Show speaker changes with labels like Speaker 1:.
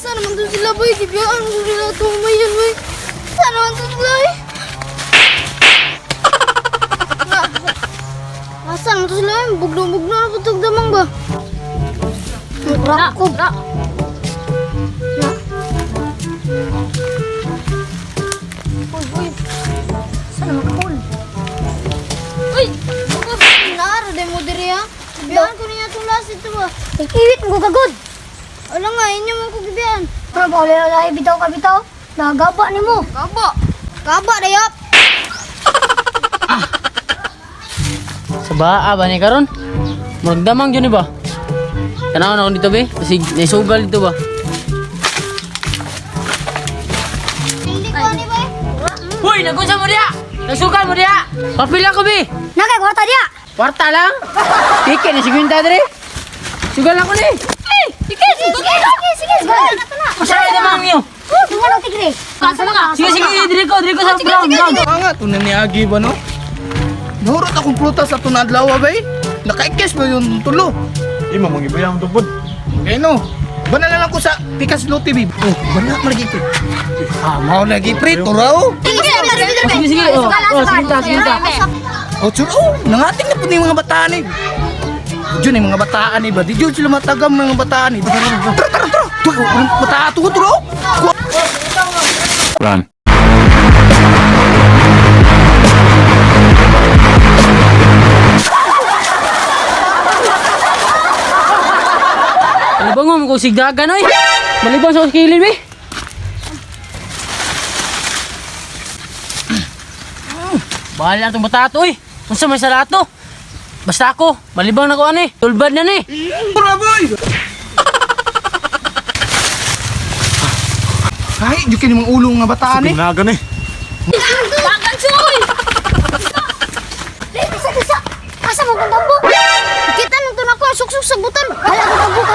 Speaker 1: Asa naman to sila boy? Gibiyaan ko sila tumayan boy. Asa naman to sila eh? Asa naman to sila eh? Bugno-bugno na putog damang ba? Rakop. Na. Uy. Saan naman kakul? Uy! Naro de mo diri ha? Gibiyaan ko niya tulas ito ba?
Speaker 2: Ikiwit mo kagod.
Speaker 1: Wala nga, inyo man ko gibiyaan.
Speaker 2: Pero ba wala bitaw ka bitaw? Nagaba ni mo.
Speaker 1: Kaba! Kaba na yap!
Speaker 3: Sa baa ba ni karon? Murag damang yun ba? Tanaw na ako dito be, kasi naisugal dito ba?
Speaker 1: Hindi ko ni ba eh?
Speaker 3: Uy, nagunsa mo diya! Nagsugal mo diya! Papila ko be!
Speaker 2: Nakay kwarta dia.
Speaker 3: Kwarta lang? Tike ni sigwinta diri! Sugal ako ni!
Speaker 2: Sige.
Speaker 3: Masaya damang niyo!
Speaker 2: Tingnan tigre. Kasa mga.
Speaker 3: Sige, diri ko sa brown.
Speaker 4: Nga, tunan ni Agi ba no? Nahurot akong prutas sa tunadlaw ba eh? Nakaikis ba yung tulo?
Speaker 5: Di mo mga ibayang tupod.
Speaker 4: Eh no, bana na lang ko sa Pikas Lo TV. Oh, bana mo lagi pre. Ah, mau lagi pre, turaw.
Speaker 3: Sige. Sige ta.
Speaker 4: Oh, churo, nangating na po ni mga bataan eh. Diyan yung mga bataan eh ba? Di dyan sila matagam ng mga bataan eh. Tara. Bataan to, turo.
Speaker 5: Run.
Speaker 3: Malibang mo kung sigdagan oy. Malibang sa kilin be. Bahala itong bata to eh. Kung sa may salato. Basta ako, malibang na ko ani. Tulbad na ni.
Speaker 4: Tara, boy! Ay, di ka namang ulong nga bataan eh.
Speaker 5: Pinagan eh.
Speaker 2: Bagan soy. Bisa. Asa mo kung tambo?
Speaker 1: Kita nung tunako, suksok sa butan.
Speaker 2: Hala ko tambo ka